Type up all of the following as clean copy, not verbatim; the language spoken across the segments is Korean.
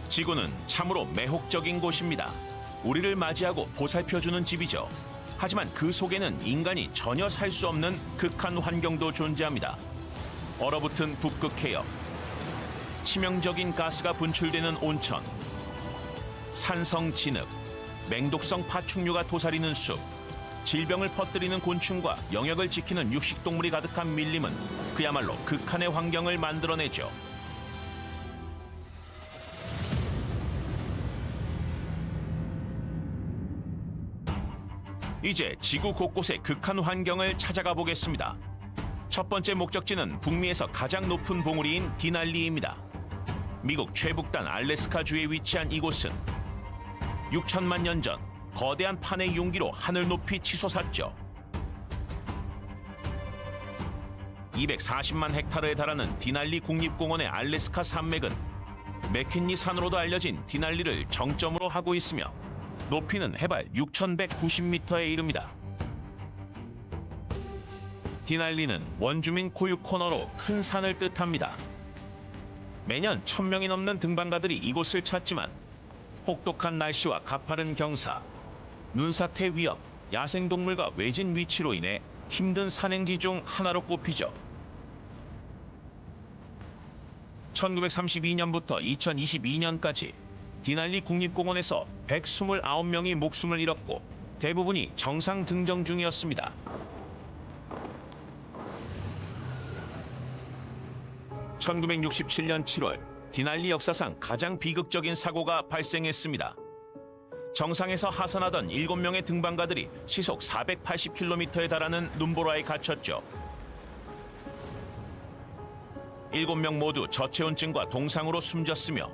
지구는 참으로 매혹적인 곳입니다. 우리를 맞이하고 보살펴주는 집이죠. 하지만 그 속에는 인간이 전혀 살 수 없는 극한 환경도 존재합니다. 얼어붙은 북극 해역, 치명적인 가스가 분출되는 온천, 산성 진흙, 맹독성 파충류가 도사리는 숲, 질병을 퍼뜨리는 곤충과 영역을 지키는 육식동물이 가득한 밀림은 그야말로 극한의 환경을 만들어내죠. 이제 지구 곳곳의 극한 환경을 찾아가 보겠습니다. 첫 번째 목적지는 북미에서 가장 높은 봉우리인 디날리입니다. 미국 최북단 알래스카주에 위치한 이곳은 6천만 년 전 거대한 판의 융기로 하늘 높이 치솟았죠. 240만 헥타르에 달하는 디날리 국립공원의 알래스카 산맥은 맥킨리 산으로도 알려진 디날리를 정점으로 하고 있으며 높이는 해발 6,190m에 이릅니다. 디날리는 원주민 고유 코너로 큰 산을 뜻합니다. 매년 1,000명이 넘는 등반가들이 이곳을 찾지만 혹독한 날씨와 가파른 경사, 눈사태 위협, 야생동물과 외진 위치로 인해 힘든 산행지 중 하나로 꼽히죠. 1932년부터 2022년까지 디날리 국립공원에서 129명이 목숨을 잃었고 대부분이 정상 등정 중이었습니다. (1967년 7월) 디날리 역사상 가장 비극적인 사고가 발생했습니다. 정상에서 하산하던 7명의 등반가들이 시속 480km에 달하는 눈보라에 갇혔죠. 7명 모두 저체온증과 동상으로 숨졌으며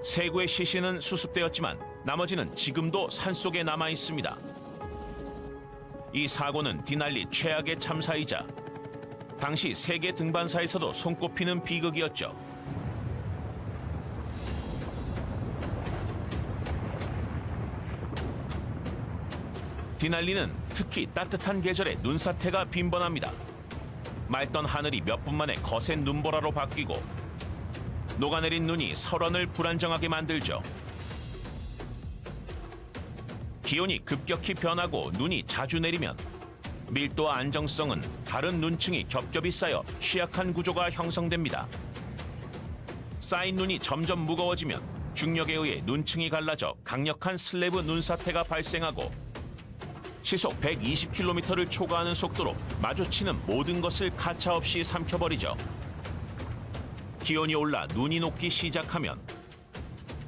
세 구의 시신은 수습되었지만 나머지는 지금도 산속에 남아 있습니다. 이 사고는 디날리 최악의 참사이자 당시 세계 등반사에서도 손꼽히는 비극이었죠. 디날리는 특히 따뜻한 계절에 눈사태가 빈번합니다. 맑던 하늘이 몇 분 만에 거센 눈보라로 바뀌고 녹아내린 눈이 설원을 불안정하게 만들죠. 기온이 급격히 변하고 눈이 자주 내리면 밀도와 안정성은 다른 눈층이 겹겹이 쌓여 취약한 구조가 형성됩니다. 쌓인 눈이 점점 무거워지면 중력에 의해 눈층이 갈라져 강력한 슬래브 눈사태가 발생하고 시속 120km를 초과하는 속도로 마주치는 모든 것을 가차없이 삼켜버리죠. 기온이 올라 눈이 녹기 시작하면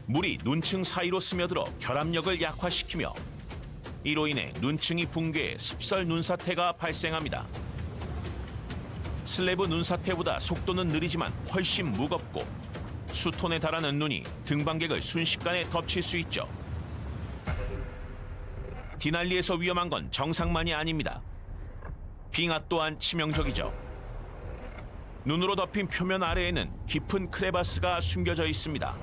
물이 눈층 사이로 스며들어 결합력을 약화시키며 이로 인해 눈층이 붕괴해 습설 눈사태가 발생합니다. 슬래브 눈사태보다 속도는 느리지만 훨씬 무겁고 수톤에 달하는 눈이 등반객을 순식간에 덮칠 수 있죠. 디날리에서 위험한 건 정상만이 아닙니다. 빙하 또한 치명적이죠. 눈으로 덮인 표면 아래에는 깊은 크레바스가 숨겨져 있습니다.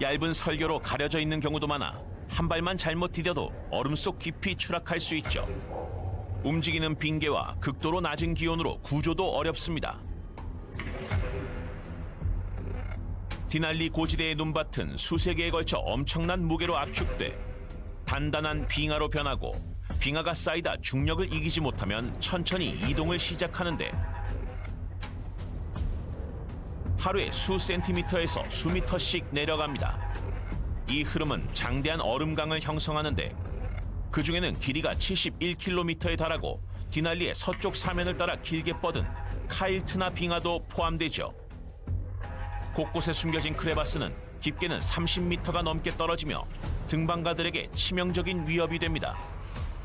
얇은 설교로 가려져 있는 경우도 많아 한 발만 잘못 디뎌도 얼음 속 깊이 추락할 수 있죠. 움직이는 빙계와 극도로 낮은 기온으로 구조도 어렵습니다. 디날리 고지대의 눈밭은 수세 개에 걸쳐 엄청난 무게로 압축돼 단단한 빙하로 변하고 빙하가 쌓이다 중력을 이기지 못하면 천천히 이동을 시작하는데 하루에 수 센티미터에서 수 미터씩 내려갑니다. 이 흐름은 장대한 얼음강을 형성하는데 그 중에는 길이가 71km에 달하고 디날리의 서쪽 사면을 따라 길게 뻗은 카일트나 빙하도 포함되죠. 곳곳에 숨겨진 크레바스는 깊게는 30m가 넘게 떨어지며 등반가들에게 치명적인 위협이 됩니다.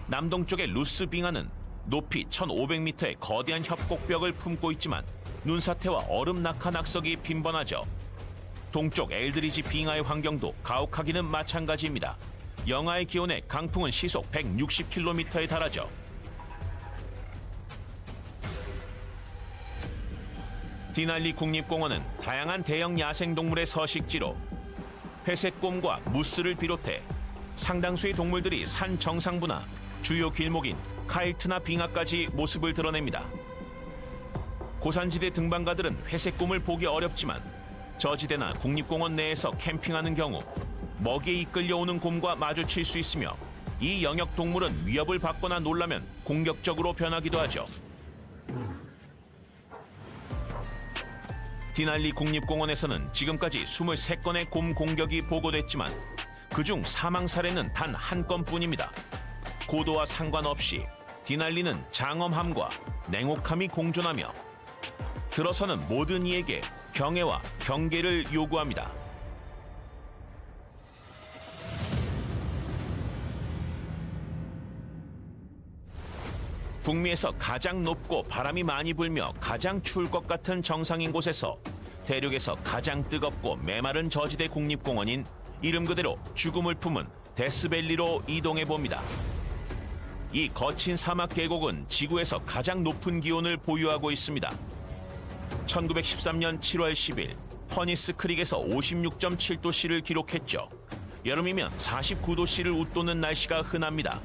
남동쪽의 루스 빙하는 높이 1500m의 거대한 협곡벽을 품고 있지만 눈사태와 얼음 낙하 낙석이 빈번하죠. 동쪽 엘드리지 빙하의 환경도 가혹하기는 마찬가지입니다. 영하의 기온에 강풍은 시속 160km에 달하죠. 디날리 국립공원은 다양한 대형 야생동물의 서식지로 회색곰과 무스를 비롯해 상당수의 동물들이 산 정상부나 주요 길목인 카일트나 빙하까지 모습을 드러냅니다. 고산지대 등반가들은 회색곰을 보기 어렵지만 저지대나 국립공원 내에서 캠핑하는 경우 먹이에 이끌려오는 곰과 마주칠 수 있으며 이 영역 동물은 위협을 받거나 놀라면 공격적으로 변하기도 하죠. 디날리 국립공원에서는 지금까지 23건의 곰 공격이 보고됐지만 그중 사망 사례는 단 한 건뿐입니다. 고도와 상관없이 디날리는 장엄함과 냉혹함이 공존하며 들어서는 모든 이에게 경애와 경계를 요구합니다. 북미에서 가장 높고 바람이 많이 불며 가장 추울 것 같은 정상인 곳에서 대륙에서 가장 뜨겁고 메마른 저지대 국립공원인 이름 그대로 죽음을 품은 데스밸리로 이동해 봅니다. 이 거친 사막 계곡은 지구에서 가장 높은 기온을 보유하고 있습니다. 1913년 7월 10일 퍼니스 크릭에서 56.7도씨를 기록했죠. 여름이면 49도씨를 웃도는 날씨가 흔합니다.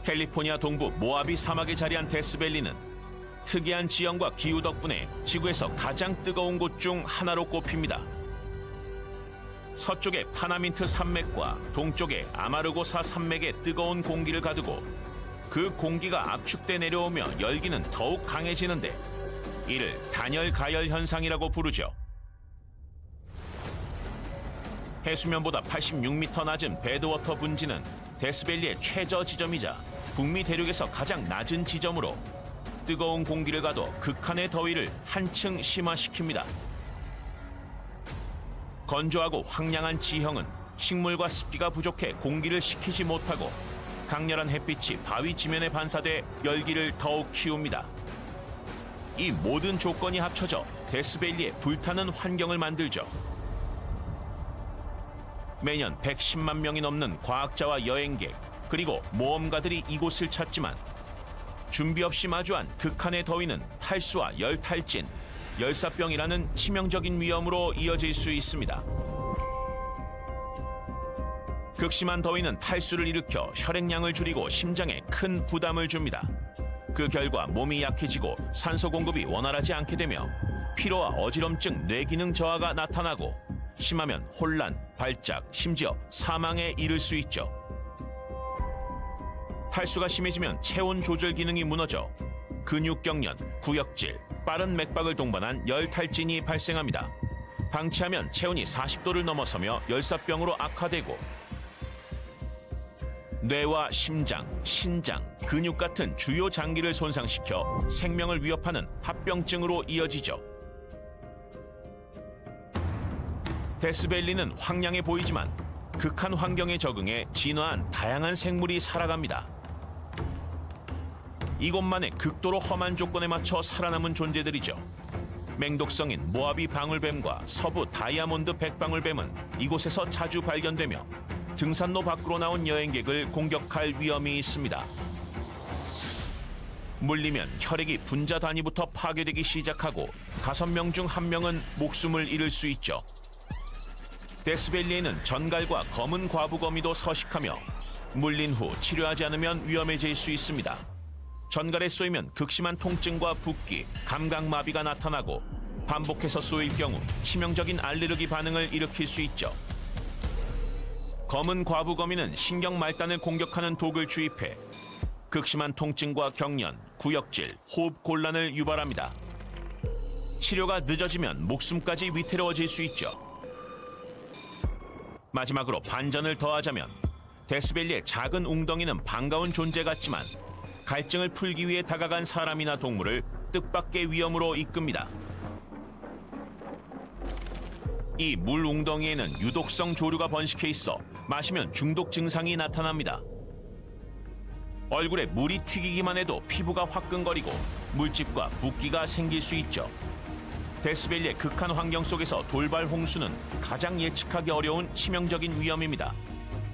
캘리포니아 동부 모하비 사막에 자리한 데스밸리는 특이한 지형과 기후 덕분에 지구에서 가장 뜨거운 곳 중 하나로 꼽힙니다. 서쪽의 파나민트 산맥과 동쪽의 아마르고사 산맥의 뜨거운 공기를 가두고 그 공기가 압축돼 내려오며 열기는 더욱 강해지는데 이를 단열 가열 현상이라고 부르죠. 해수면보다 86m 낮은 배드워터 분지는 데스밸리의 최저 지점이자 북미 대륙에서 가장 낮은 지점으로 뜨거운 공기를 가둬 극한의 더위를 한층 심화시킵니다. 건조하고 황량한 지형은 식물과 습기가 부족해 공기를 식히지 못하고 강렬한 햇빛이 바위 지면에 반사돼 열기를 더욱 키웁니다. 이 모든 조건이 합쳐져 데스밸리에 불타는 환경을 만들죠. 매년 110만 명이 넘는 과학자와 여행객 그리고 모험가들이 이곳을 찾지만 준비 없이 마주한 극한의 더위는 탈수와 열탈진, 열사병이라는 치명적인 위험으로 이어질 수 있습니다. 극심한 더위는 탈수를 일으켜 혈액량을 줄이고 심장에 큰 부담을 줍니다. 그 결과 몸이 약해지고 산소 공급이 원활하지 않게 되며 피로와 어지럼증, 뇌기능 저하가 나타나고 심하면 혼란, 발작, 심지어 사망에 이를 수 있죠. 탈수가 심해지면 체온 조절 기능이 무너져 근육경련, 구역질, 빠른 맥박을 동반한 열탈진이 발생합니다. 방치하면 체온이 40도를 넘어서며 열사병으로 악화되고 뇌와 심장, 신장, 근육 같은 주요 장기를 손상시켜 생명을 위협하는 합병증으로 이어지죠. 데스밸리는 황량해 보이지만 극한 환경에 적응해 진화한 다양한 생물이 살아갑니다. 이곳만의 극도로 험한 조건에 맞춰 살아남은 존재들이죠. 맹독성인 모하비 방울뱀과 서부 다이아몬드 백방울뱀은 이곳에서 자주 발견되며 등산로 밖으로 나온 여행객을 공격할 위험이 있습니다. 물리면 혈액이 분자 단위부터 파괴되기 시작하고 5명 중 1명은 목숨을 잃을 수 있죠. 데스밸리에는 전갈과 검은 과부거미도 서식하며 물린 후 치료하지 않으면 위험해질 수 있습니다. 전갈에 쏘이면 극심한 통증과 붓기, 감각마비가 나타나고 반복해서 쏘일 경우 치명적인 알레르기 반응을 일으킬 수 있죠. 검은 과부거미는 신경 말단을 공격하는 독을 주입해 극심한 통증과 경련, 구역질, 호흡 곤란을 유발합니다. 치료가 늦어지면 목숨까지 위태로워질 수 있죠. 마지막으로 반전을 더하자면 데스밸리의 작은 웅덩이는 반가운 존재 같지만 갈증을 풀기 위해 다가간 사람이나 동물을 뜻밖의 위험으로 이끕니다. 이 물 웅덩이에는 유독성 조류가 번식해 있어 마시면 중독 증상이 나타납니다. 얼굴에 물이 튀기기만 해도 피부가 화끈거리고 물집과 붓기가 생길 수 있죠. 데스밸리의 극한 환경 속에서 돌발 홍수는 가장 예측하기 어려운 치명적인 위험입니다.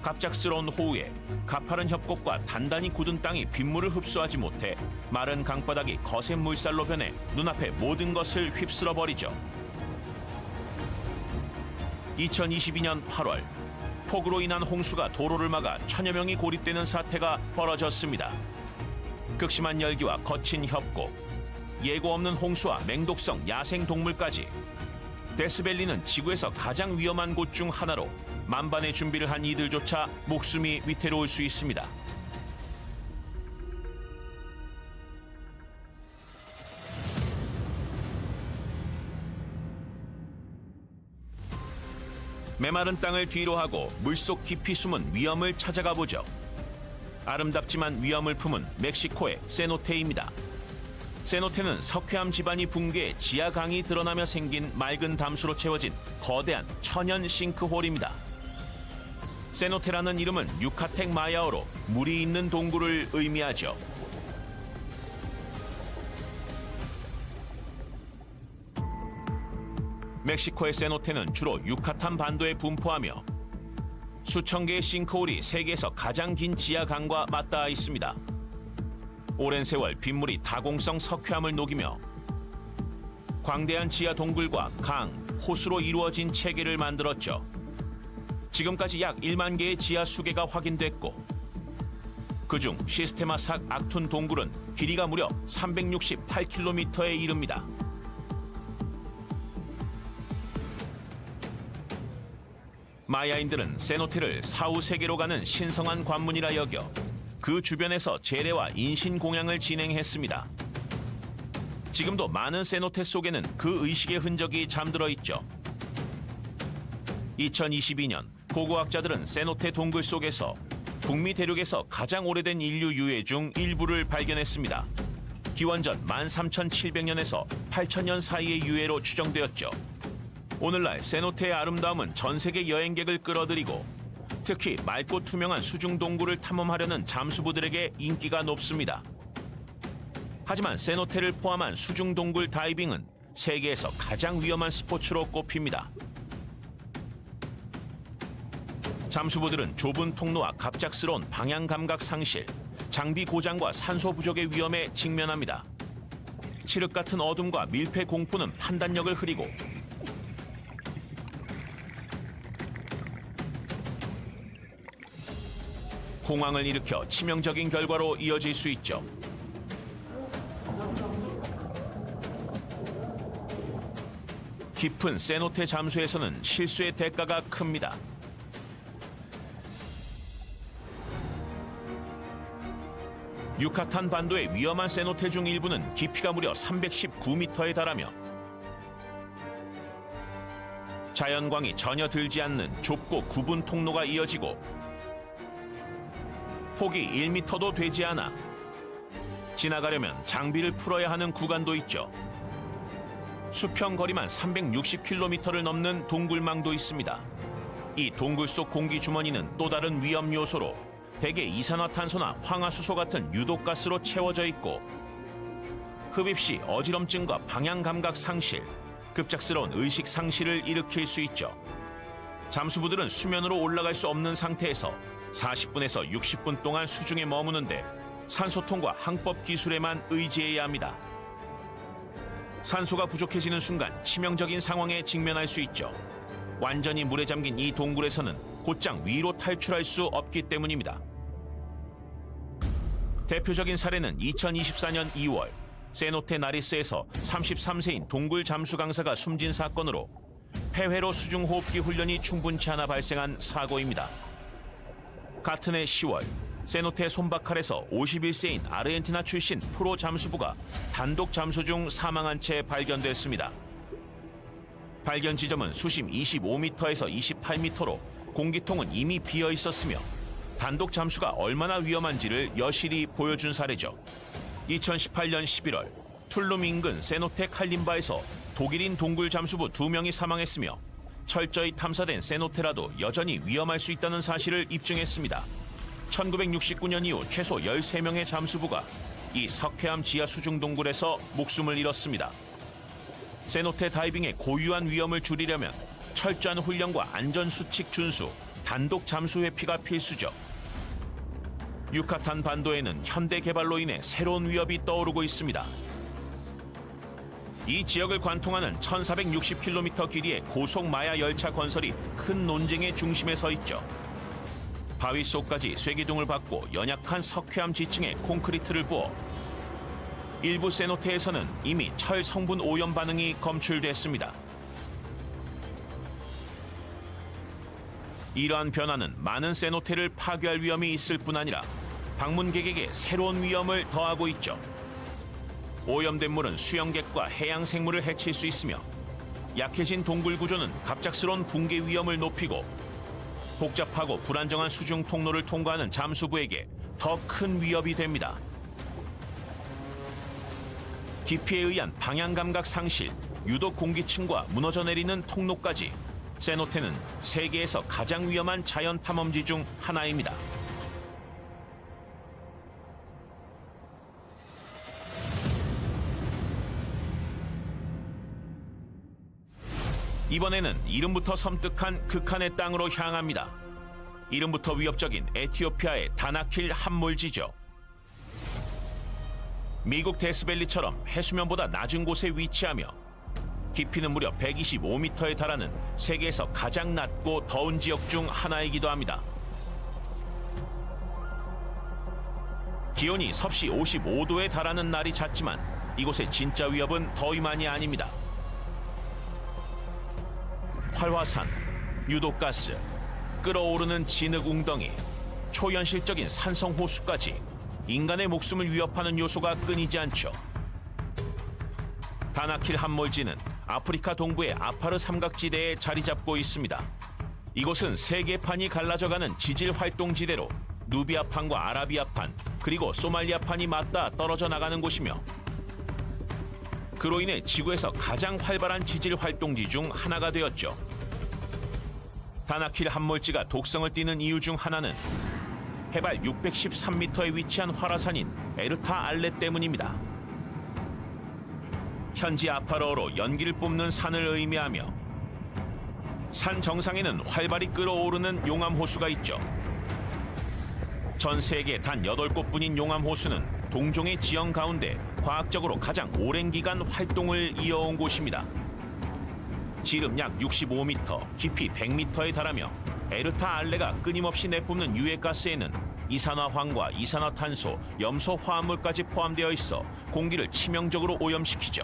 갑작스러운 호우에 가파른 협곡과 단단히 굳은 땅이 빗물을 흡수하지 못해 마른 강바닥이 거센 물살로 변해 눈앞의 모든 것을 휩쓸어 버리죠. 2022년 8월 폭우로 인한 홍수가 도로를 막아 천여 명이 고립되는 사태가 벌어졌습니다. 극심한 열기와 거친 협곡, 예고 없는 홍수와 맹독성 야생 동물까지 데스밸리는 지구에서 가장 위험한 곳 중 하나로 만반의 준비를 한 이들조차 목숨이 위태로울 수 있습니다. 메마른 땅을 뒤로하고 물속 깊이 숨은 위험을 찾아가 보죠. 아름답지만 위험을 품은 멕시코의 세노테입니다. 세노테는 석회암 지반이 붕괴해 지하강이 드러나며 생긴 맑은 담수로 채워진 거대한 천연 싱크홀입니다. 세노테라는 이름은 유카텍 마야어로 물이 있는 동굴을 의미하죠. 멕시코의 세노테는 주로 유카탄 반도에 분포하며 수천 개의 싱크홀이 세계에서 가장 긴 지하강과 맞닿아 있습니다. 오랜 세월 빗물이 다공성 석회암을 녹이며 광대한 지하 동굴과 강, 호수로 이루어진 체계를 만들었죠. 지금까지 약 1만 개의 지하 수계가 확인됐고 그중 시스테마삭 악툰 동굴은 길이가 무려 368km에 이릅니다. 마야인들은 세노테를 사후 세계로 가는 신성한 관문이라 여겨 그 주변에서 제례와 인신 공양을 진행했습니다. 지금도 많은 세노테 속에는 그 의식의 흔적이 잠들어 있죠. 2022년 고고학자들은 세노테 동굴 속에서 북미 대륙에서 가장 오래된 인류 유해 중 일부를 발견했습니다. 기원전 13,700년에서 8,000년 사이의 유해로 추정되었죠. 오늘날 세노테의 아름다움은 전 세계 여행객을 끌어들이고 특히 맑고 투명한 수중 동굴을 탐험하려는 잠수부들에게 인기가 높습니다. 하지만 세노테를 포함한 수중 동굴 다이빙은 세계에서 가장 위험한 스포츠로 꼽힙니다. 잠수부들은 좁은 통로와 갑작스러운 방향 감각 상실, 장비 고장과 산소 부족의 위험에 직면합니다. 칠흑 같은 어둠과 밀폐 공포는 판단력을 흐리고 공황을 일으켜 치명적인 결과로 이어질 수 있죠. 깊은 세노테 잠수에서는 실수의 대가가 큽니다. 유카탄 반도의 위험한 세노테 중 일부는 깊이가 무려 319m에 달하며 자연광이 전혀 들지 않는 좁고 굽은 통로가 이어지고 폭이 1m도 되지 않아 지나가려면 장비를 풀어야 하는 구간도 있죠. 수평 거리만 360km를 넘는 동굴망도 있습니다. 이 동굴 속 공기 주머니는 또 다른 위험 요소로 대개 이산화탄소나 황화수소 같은 유독가스로 채워져 있고 흡입 시 어지럼증과 방향 감각 상실, 급작스러운 의식 상실을 일으킬 수 있죠. 잠수부들은 수면으로 올라갈 수 없는 상태에서 40분에서 60분 동안 수중에 머무는데 산소통과 항법 기술에만 의지해야 합니다. 산소가 부족해지는 순간 치명적인 상황에 직면할 수 있죠. 완전히 물에 잠긴 이 동굴에서는 곧장 위로 탈출할 수 없기 때문입니다. 대표적인 사례는 2024년 2월 세노테 나리스에서 33세인 동굴 잠수 강사가 숨진 사건으로 폐회로 수중호흡기 훈련이 충분치 않아 발생한 사고입니다. 같은 해 10월 세노테 손바칼에서 51세인 아르헨티나 출신 프로 잠수부가 단독 잠수 중 사망한 채 발견됐습니다. 발견 지점은 수심 25m에서 28m로 공기통은 이미 비어 있었으며 단독 잠수가 얼마나 위험한지를 여실히 보여준 사례죠. 2018년 11월 툴룸 인근 세노테 칼림바에서 독일인 동굴 잠수부 2명이 사망했으며 철저히 탐사된 세노테라도 여전히 위험할 수 있다는 사실을 입증했습니다. 1969년 이후 최소 13명의 잠수부가 이 석회암 지하 수중 동굴에서 목숨을 잃었습니다. 세노테 다이빙의 고유한 위험을 줄이려면 철저한 훈련과 안전수칙 준수, 단독 잠수 회피가 필수죠. 유카탄 반도에는 현대 개발로 인해 새로운 위협이 떠오르고 있습니다. 이 지역을 관통하는 1460km 길이의 고속 마야 열차 건설이 큰 논쟁의 중심에 서 있죠. 바위 속까지 쐐기둥을 받고 연약한 석회암 지층에 콘크리트를 부어 일부 세노테에서는 이미 철 성분 오염 반응이 검출됐습니다. 이러한 변화는 많은 세노테를 파괴할 위험이 있을 뿐 아니라 방문객에게 새로운 위험을 더하고 있죠. 오염된 물은 수영객과 해양 생물을 해칠 수 있으며 약해진 동굴 구조는 갑작스러운 붕괴 위험을 높이고 복잡하고 불안정한 수중 통로를 통과하는 잠수부에게 더 큰 위협이 됩니다. 깊이에 의한 방향 감각 상실, 유독 공기층과 무너져 내리는 통로까지 세노테는 세계에서 가장 위험한 자연 탐험지 중 하나입니다. 이번에는 이름부터 섬뜩한 극한의 땅으로 향합니다. 이름부터 위협적인 에티오피아의 다나킬 함몰지죠. 미국 데스밸리처럼 해수면보다 낮은 곳에 위치하며 깊이는 무려 125m에 달하는 세계에서 가장 낮고 더운 지역 중 하나이기도 합니다. 기온이 섭씨 55도에 달하는 날이 잦지만 이곳의 진짜 위협은 더위만이 아닙니다. 활화산, 유독가스, 끓어오르는 진흙 웅덩이, 초현실적인 산성 호수까지 인간의 목숨을 위협하는 요소가 끊이지 않죠. 다나킬 함몰지는 아프리카 동부의 아파르 삼각지대에 자리 잡고 있습니다. 이곳은 세계판이 갈라져가는 지질 활동지대로 누비아판과 아라비아판 그리고 소말리아판이 맞닿아 떨어져 나가는 곳이며 그로 인해 지구에서 가장 활발한 지질 활동지 중 하나가 되었죠. 다나킬 함몰지가 독성을 띠는 이유 중 하나는 해발 613m에 위치한 활화산인 에르타 알레 때문입니다. 현지 아파르어로 연기를 뿜는 산을 의미하며 산 정상에는 활발히 끓어오르는 용암호수가 있죠. 전 세계 단 8곳뿐인 용암호수는 동종의 지형 가운데 과학적으로 가장 오랜 기간 활동을 이어온 곳입니다. 지름 약 65m, 깊이 100m에 달하며 에르타 알레가 끊임없이 내뿜는 유해가스에는 이산화황과 이산화탄소, 염소 화합물까지 포함되어 있어 공기를 치명적으로 오염시키죠.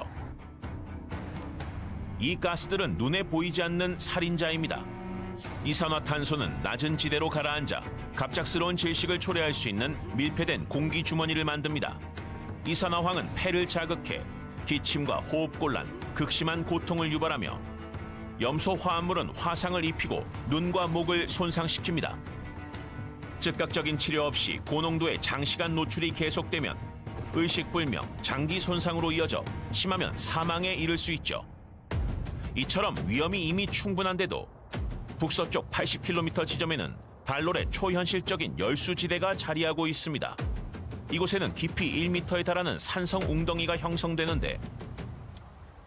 이 가스들은 눈에 보이지 않는 살인자입니다. 이산화탄소는 낮은 지대로 가라앉아 갑작스러운 질식을 초래할 수 있는 밀폐된 공기 주머니를 만듭니다. 이산화황은 폐를 자극해 기침과 호흡곤란, 극심한 고통을 유발하며 염소 화합물은 화상을 입히고 눈과 목을 손상시킵니다. 즉각적인 치료 없이 고농도의 장시간 노출이 계속되면 의식불명, 장기 손상으로 이어져 심하면 사망에 이를 수 있죠. 이처럼 위험이 이미 충분한데도 북서쪽 80km 지점에는 달롤의 초현실적인 열수지대가 자리하고 있습니다. 이곳에는 깊이 1m에 달하는 산성 웅덩이가 형성되는데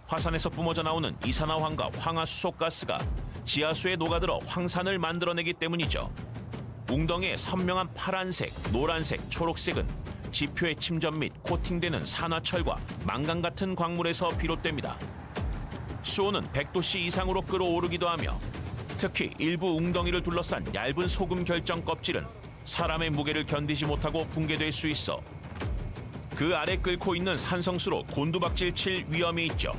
화산에서 뿜어져 나오는 이산화황과 황화수소가스가 지하수에 녹아들어 황산을 만들어내기 때문이죠. 웅덩이의 선명한 파란색, 노란색, 초록색은 지표의 침전 및 코팅되는 산화철과 망간 같은 광물에서 비롯됩니다. 수온은 100도씨 이상으로 끓어오르기도 하며 특히 일부 웅덩이를 둘러싼 얇은 소금 결정 껍질은 사람의 무게를 견디지 못하고 붕괴될 수 있어 그 아래 끓고 있는 산성수로 곤두박질 칠 위험이 있죠.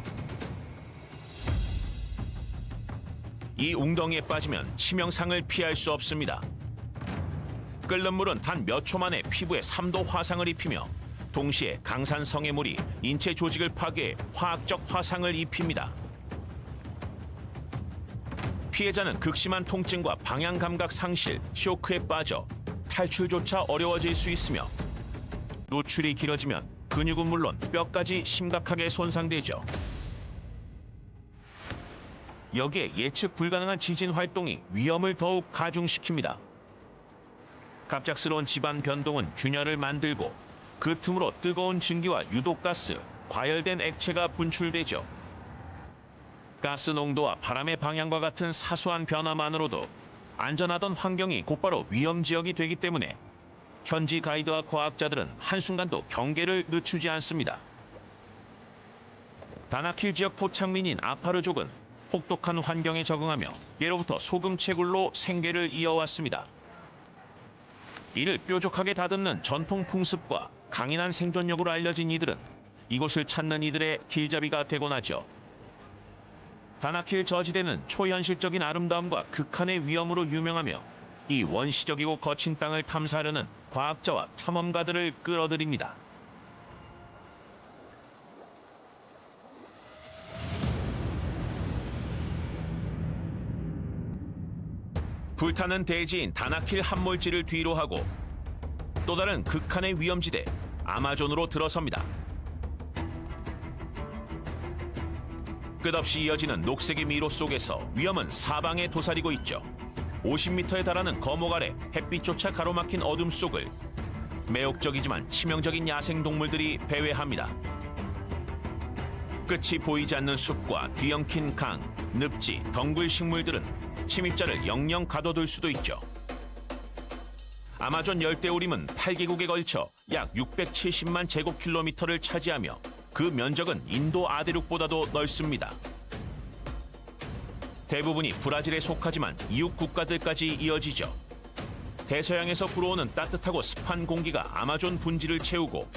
이 웅덩이에 빠지면 치명상을 피할 수 없습니다. 끓는 물은 단 몇 초 만에 피부에 3도 화상을 입히며 동시에 강산성의 물이 인체 조직을 파괴해 화학적 화상을 입힙니다. 피해자는 극심한 통증과 방향 감각 상실, 쇼크에 빠져 탈출조차 어려워질 수 있으며 노출이 길어지면 근육은 물론 뼈까지 심각하게 손상되죠. 여기에 예측 불가능한 지진 활동이 위험을 더욱 가중시킵니다. 갑작스러운 지반 변동은 균열을 만들고 그 틈으로 뜨거운 증기와 유독가스, 과열된 액체가 분출되죠. 가스 농도와 바람의 방향과 같은 사소한 변화만으로도 안전하던 환경이 곧바로 위험지역이 되기 때문에 현지 가이드와 과학자들은 한순간도 경계를 늦추지 않습니다. 다나킬 지역 토착민인 아파르족은 혹독한 환경에 적응하며 예로부터 소금 채굴로 생계를 이어왔습니다. 이를 뾰족하게 다듬는 전통 풍습과 강인한 생존력으로 알려진 이들은 이곳을 찾는 이들의 길잡이가 되곤 하죠. 다나킬 저지대는 초현실적인 아름다움과 극한의 위험으로 유명하며 이 원시적이고 거친 땅을 탐사하려는 과학자와 탐험가들을 끌어들입니다. 불타는 대지인 다나킬 함몰지를 뒤로 하고 또 다른 극한의 위험지대 아마존으로 들어섭니다. 끝없이 이어지는 녹색의 미로 속에서 위험은 사방에 도사리고 있죠. 50m에 달하는 거목 아래 햇빛조차 가로막힌 어둠 속을 매혹적이지만 치명적인 야생동물들이 배회합니다. 끝이 보이지 않는 숲과 뒤엉킨 강, 늪지, 덩굴 식물들은 침입자를 영영 가둬둘 수도 있죠. 아마존 열대우림은 8개국에 걸쳐 약 670만 제곱킬로미터를 차지하며 그 면적은 인도 아대륙보다도 넓습니다. 대부분이 브라질에 속하지만 이웃 국가들까지 이어지죠. 대서양에서 불어오는 따뜻하고 습한 공기가 아마존 분지를 채우고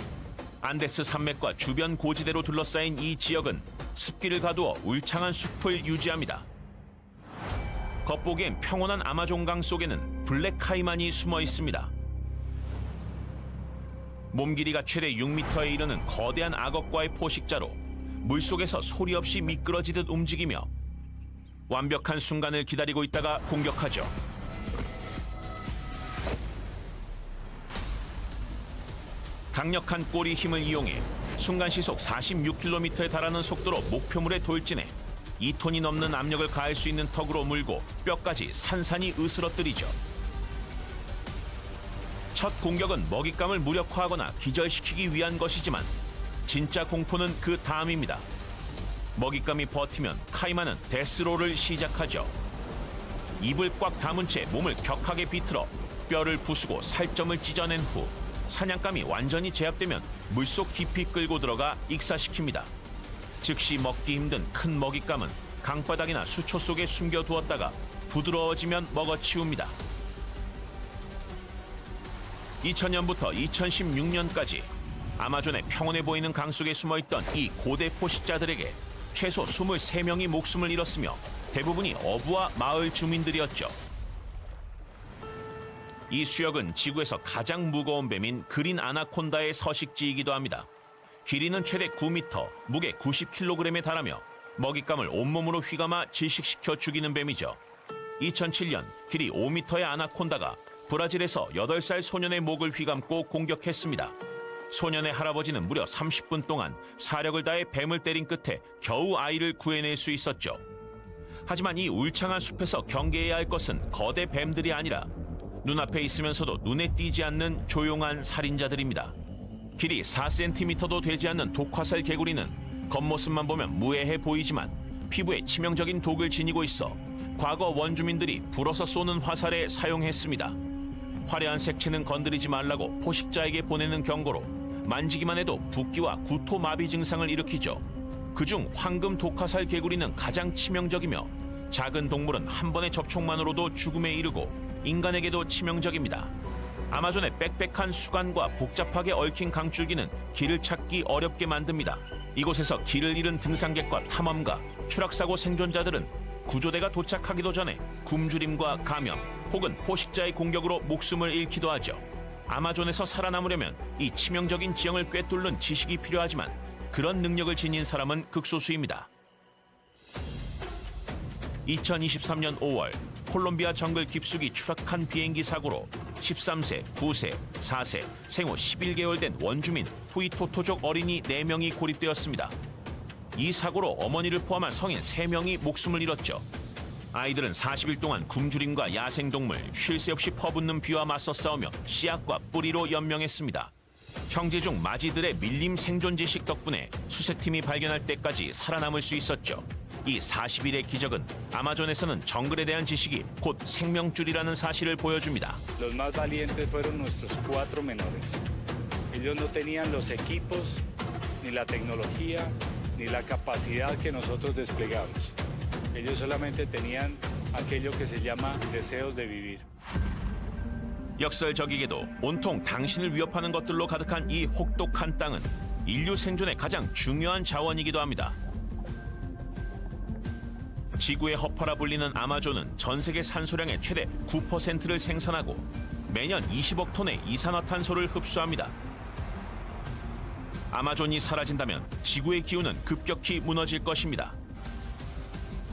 안데스 산맥과 주변 고지대로 둘러싸인 이 지역은 습기를 가두어 울창한 숲을 유지합니다. 겉보기엔 평온한 아마존강 속에는 블랙 카이만이 숨어 있습니다. 몸 길이가 최대 6m에 이르는 거대한 악어과의 포식자로 물속에서 소리 없이 미끄러지듯 움직이며 완벽한 순간을 기다리고 있다가 공격하죠. 강력한 꼬리 힘을 이용해 순간 시속 46km에 달하는 속도로 목표물에 돌진해 2톤이 넘는 압력을 가할 수 있는 턱으로 물고 뼈까지 산산이 으스러뜨리죠. 첫 공격은 먹잇감을 무력화하거나 기절시키기 위한 것이지만 진짜 공포는 그 다음입니다. 먹잇감이 버티면 카이만은 데스로를 시작하죠. 입을 꽉 다문 채 몸을 격하게 비틀어 뼈를 부수고 살점을 찢어낸 후 사냥감이 완전히 제압되면 물속 깊이 끌고 들어가 익사시킵니다. 즉시 먹기 힘든 큰 먹잇감은 강바닥이나 수초 속에 숨겨두었다가 부드러워지면 먹어치웁니다. 2000년부터 2016년까지 아마존의 평온해 보이는 강 속에 숨어있던 이 고대 포식자들에게 최소 23명이 목숨을 잃었으며 대부분이 어부와 마을 주민들이었죠. 이 수역은 지구에서 가장 무거운 뱀인 그린 아나콘다의 서식지이기도 합니다. 길이는 최대 9m, 무게 90kg에 달하며 먹잇감을 온몸으로 휘감아 질식시켜 죽이는 뱀이죠. 2007년 길이 5m의 아나콘다가 브라질에서 8살 소년의 목을 휘감고 공격했습니다. 소년의 할아버지는 무려 30분 동안 사력을 다해 뱀을 때린 끝에 겨우 아이를 구해낼 수 있었죠. 하지만 이 울창한 숲에서 경계해야 할 것은 거대 뱀들이 아니라 눈앞에 있으면서도 눈에 띄지 않는 조용한 살인자들입니다. 길이 4cm도 되지 않는 독화살 개구리는 겉모습만 보면 무해해 보이지만 피부에 치명적인 독을 지니고 있어 과거 원주민들이 불어서 쏘는 화살에 사용했습니다. 화려한 색채는 건드리지 말라고 포식자에게 보내는 경고로 만지기만 해도 붓기와 구토 마비 증상을 일으키죠. 그중 황금 독화살 개구리는 가장 치명적이며 작은 동물은 한 번의 접촉만으로도 죽음에 이르고 인간에게도 치명적입니다. 아마존의 빽빽한 수간과 복잡하게 얽힌 강줄기는 길을 찾기 어렵게 만듭니다. 이곳에서 길을 잃은 등산객과 탐험가, 추락사고 생존자들은 구조대가 도착하기도 전에 굶주림과 감염 혹은 포식자의 공격으로 목숨을 잃기도 하죠. 아마존에서 살아남으려면 이 치명적인 지형을 꿰뚫는 지식이 필요하지만 그런 능력을 지닌 사람은 극소수입니다. 2023년 5월 콜롬비아 정글 깊숙이 추락한 비행기 사고로 13세, 9세, 4세, 생후 11개월 된 원주민 후이토토족 어린이 4명이 고립되었습니다. 이 사고로 어머니를 포함한 성인 3명이 목숨을 잃었죠. 아이들은 40일 동안 굶주림과 야생동물, 쉴 새 없이 퍼붓는 비와 맞서 싸우며 씨앗과 뿌리로 연명했습니다. 형제 중 마지들의 밀림 생존 지식 덕분에 수색팀이 발견할 때까지 살아남을 수 있었죠. 이 40일의 기적은 아마존에서는 정글에 대한 지식이 곧 생명줄이라는 사실을 보여줍니다. Los más valientes fueron nuestros 4 menores. Ellos no tenían los equipos, ni la tecnología, ni la capacidad que nosotros desplegamos. Ellos solamente tenían aquello que se llama deseos de vivir. 역설적이게도 온통 당신을 위협하는 것들로 가득한 이 혹독한 땅은 인류 생존의 가장 중요한 자원이기도 합니다. 지구의 허파라 불리는 아마존은 전 세계 산소량의 최대 9%를 생산하고 매년 20억 톤의 이산화탄소를 흡수합니다. 아마존이 사라진다면 지구의 기후는 급격히 무너질 것입니다.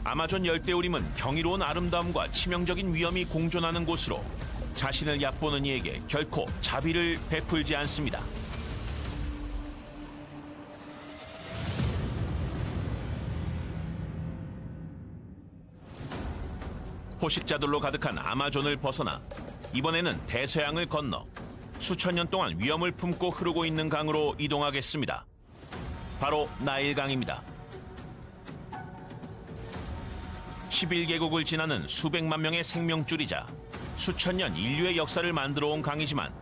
아마존 열대우림은 경이로운 아름다움과 치명적인 위험이 공존하는 곳으로 자신을 얕보는 이에게 결코 자비를 베풀지 않습니다. 포식자들로 가득한 아마존을 벗어나 이번에는 대서양을 건너 수천 년 동안 위험을 품고 흐르고 있는 강으로 이동하겠습니다. 바로 나일강입니다. 11개국을 지나는 수백만 명의 생명줄이자 수천 년 인류의 역사를 만들어 온 강이지만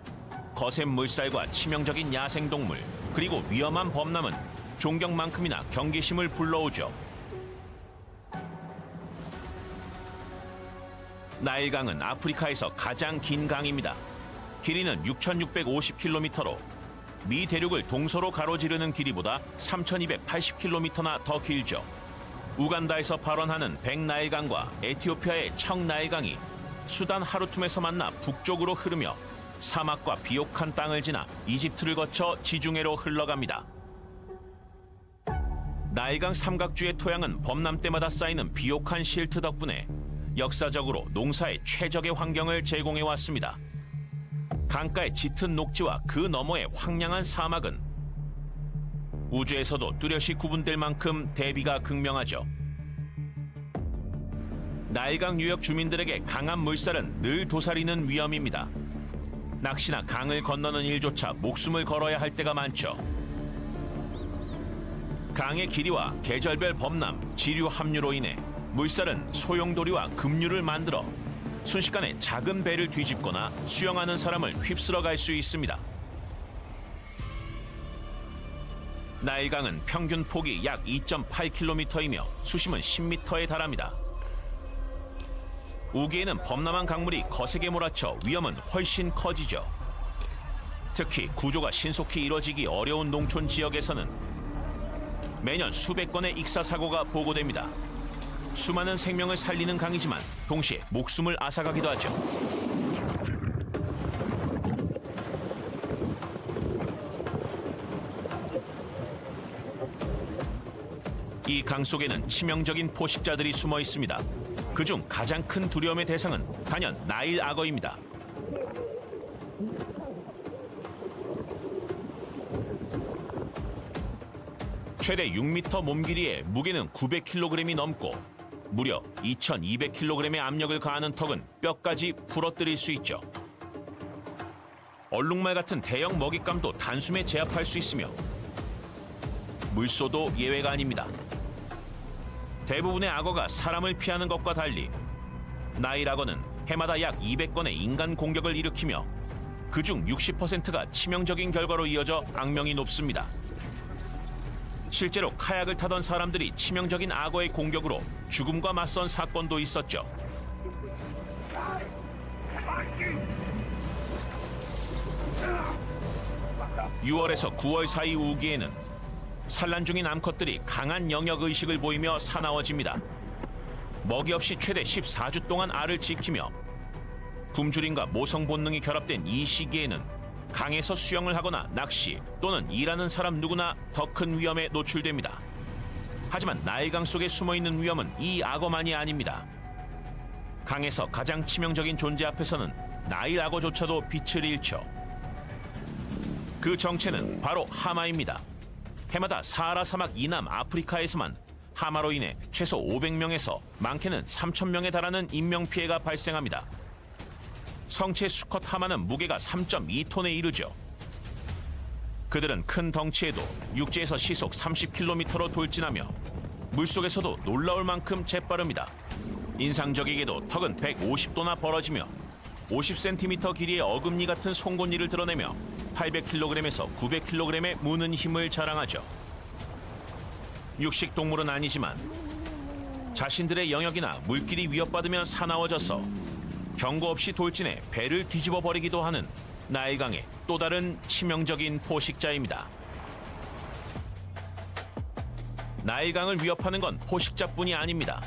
거센 물살과 치명적인 야생동물 그리고 위험한 범람은 존경만큼이나 경계심을 불러오죠. 나일강은 아프리카에서 가장 긴 강입니다. 길이는 6,650km로 미 대륙을 동서로 가로지르는 길이보다 3,280km나 더 길죠. 우간다에서 발원하는 백나일강과 에티오피아의 청나일강이 수단 하루툼에서 만나 북쪽으로 흐르며 사막과 비옥한 땅을 지나 이집트를 거쳐 지중해로 흘러갑니다. 나일강 삼각주의 토양은 범람 때마다 쌓이는 비옥한 실트 덕분에 역사적으로 농사에 최적의 환경을 제공해 왔습니다. 강가의 짙은 녹지와 그 너머의 황량한 사막은 우주에서도 뚜렷이 구분될 만큼 대비가 극명하죠. 나일강 유역 주민들에게 강한 물살은 늘 도사리는 위험입니다. 낚시나 강을 건너는 일조차 목숨을 걸어야 할 때가 많죠. 강의 길이와 계절별 범람, 지류 함유로 인해 물살은 소용돌이와 급류를 만들어 순식간에 작은 배를 뒤집거나 수영하는 사람을 휩쓸어 갈 수 있습니다. 나일강은 평균 폭이 약 2.8km이며 수심은 10m에 달합니다. 우기에는 범람한 강물이 거세게 몰아쳐 위험은 훨씬 커지죠. 특히 구조가 신속히 이뤄지기 어려운 농촌 지역에서는 매년 수백 건의 익사 사고가 보고됩니다. 수많은 생명을 살리는 강이지만 동시에 목숨을 앗아가기도 하죠. 이 강 속에는 치명적인 포식자들이 숨어 있습니다. 그중 가장 큰 두려움의 대상은 단연 나일 악어입니다. 최대 6m 몸 길이에 무게는 900kg이 넘고 무려 2200kg의 압력을 가하는 턱은 뼈까지 부러뜨릴 수 있죠. 얼룩말 같은 대형 먹잇감도 단숨에 제압할 수 있으며 물소도 예외가 아닙니다. 대부분의 악어가 사람을 피하는 것과 달리 나일 악어는 해마다 약 200건의 인간 공격을 일으키며 그중 60%가 치명적인 결과로 이어져 악명이 높습니다. 실제로 카약을 타던 사람들이 치명적인 악어의 공격으로 죽음과 맞선 사건도 있었죠. 6월에서 9월 사이 우기에는 산란 중인 암컷들이 강한 영역의식을 보이며 사나워집니다. 먹이 없이 최대 14주 동안 알을 지키며 굶주림과 모성 본능이 결합된 이 시기에는 강에서 수영을 하거나 낚시 또는 일하는 사람 누구나 더 큰 위험에 노출됩니다. 하지만 나일강 속에 숨어있는 위험은 이 악어만이 아닙니다. 강에서 가장 치명적인 존재 앞에서는 나일 악어조차도 빛을 잃죠. 그 정체는 바로 하마입니다. 해마다 사하라 사막 이남 아프리카에서만 하마로 인해 최소 500명에서 많게는 3,000명에 달하는 인명피해가 발생합니다. 성체 수컷 하마는 무게가 3.2톤에 이르죠. 그들은 큰 덩치에도 육지에서 시속 30km로 돌진하며 물속에서도 놀라울 만큼 재빠릅니다. 인상적이게도 턱은 150도나 벌어지며 50cm 길이의 어금니 같은 송곳니를 드러내며 800kg에서 900kg의 무는 힘을 자랑하죠. 육식동물은 아니지만 자신들의 영역이나 물길이 위협받으면 사나워져서 경고 없이 돌진해 배를 뒤집어 버리기도 하는 나일강의 또 다른 치명적인 포식자입니다. 나일강을 위협하는 건 포식자뿐이 아닙니다.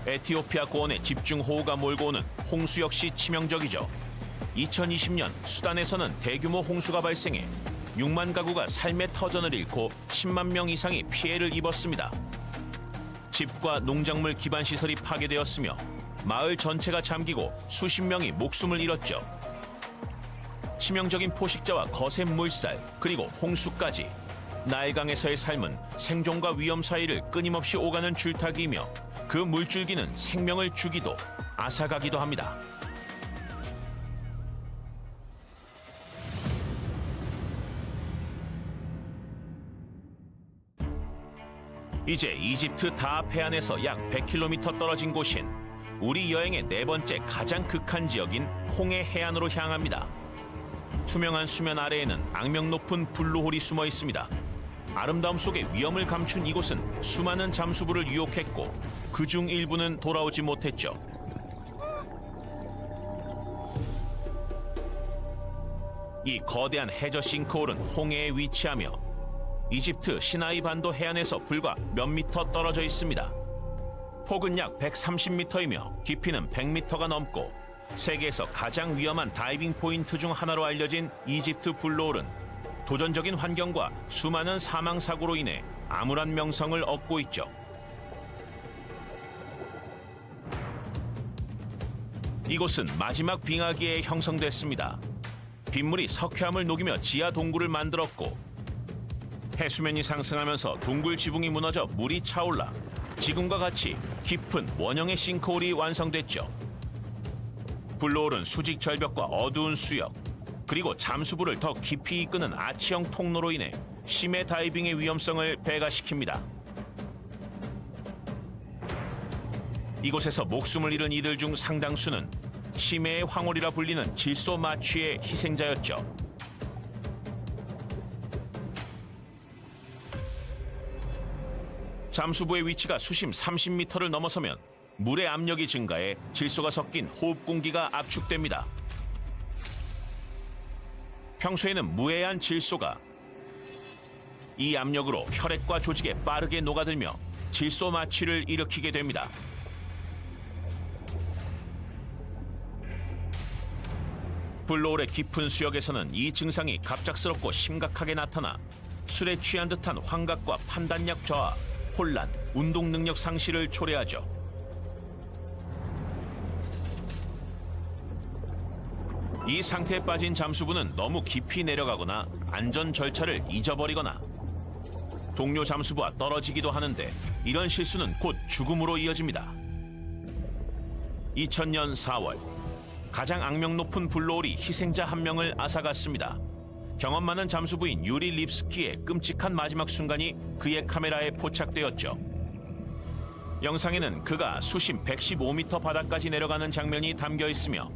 에티오피아 고원의 집중호우가 몰고 오는 홍수 역시 치명적이죠. 2020년 수단에서는 대규모 홍수가 발생해 6만 가구가 삶의 터전을 잃고 10만 명 이상이 피해를 입었습니다. 집과 농작물 기반 시설이 파괴되었으며 마을 전체가 잠기고 수십 명이 목숨을 잃었죠. 치명적인 포식자와 거센 물살 그리고 홍수까지 나일강에서의 삶은 생존과 위험 사이를 끊임없이 오가는 줄타기이며 그 물줄기는 생명을 주기도 앗아가기도 합니다. 이제 이집트 다합 해안에서 약 100km 떨어진 곳인 우리 여행의 네 번째 가장 극한 지역인 홍해 해안으로 향합니다. 투명한 수면 아래에는 악명 높은 블루홀이 숨어 있습니다. 아름다움 속에 위험을 감춘 이곳은 수많은 잠수부를 유혹했고 그중 일부는 돌아오지 못했죠. 이 거대한 해저 싱크홀은 홍해에 위치하며 이집트 시나이 반도 해안에서 불과 몇 미터 떨어져 있습니다. 폭은 약 130m이며 깊이는 100m가 넘고 세계에서 가장 위험한 다이빙 포인트 중 하나로 알려진 이집트 블루홀은 도전적인 환경과 수많은 사망 사고로 인해 암울한 명성을 얻고 있죠. 이곳은 마지막 빙하기에 형성됐습니다. 빗물이 석회암을 녹이며 지하 동굴을 만들었고 해수면이 상승하면서 동굴 지붕이 무너져 물이 차올라 지금과 같이 깊은 원형의 싱크홀이 완성됐죠. 블루홀은 수직 절벽과 어두운 수역 그리고 잠수부를 더 깊이 이끄는 아치형 통로로 인해 심해 다이빙의 위험성을 배가시킵니다. 이곳에서 목숨을 잃은 이들 중 상당수는 심해의 황홀이라 불리는 질소 마취의 희생자였죠. 잠수부의 위치가 수심 30m를 넘어서면 물의 압력이 증가해 질소가 섞인 호흡 공기가 압축됩니다. 평소에는 무해한 질소가 이 압력으로 혈액과 조직에 빠르게 녹아들며 질소 마취를 일으키게 됩니다. 블루홀의 깊은 수역에서는 이 증상이 갑작스럽고 심각하게 나타나 술에 취한 듯한 환각과 판단력 저하, 혼란, 운동 능력 상실을 초래하죠. 이 상태에 빠진 잠수부는 너무 깊이 내려가거나 안전 절차를 잊어버리거나 동료 잠수부와 떨어지기도 하는데 이런 실수는 곧 죽음으로 이어집니다. 2000년 4월 가장 악명 높은 블루홀이 희생자 한 명을 앗아갔습니다. 경험 많은 잠수부인 유리 립스키의 끔찍한 마지막 순간이 그의 카메라에 포착되었죠. 영상에는 그가 수심 115m 바닥까지 내려가는 장면이 담겨 있으며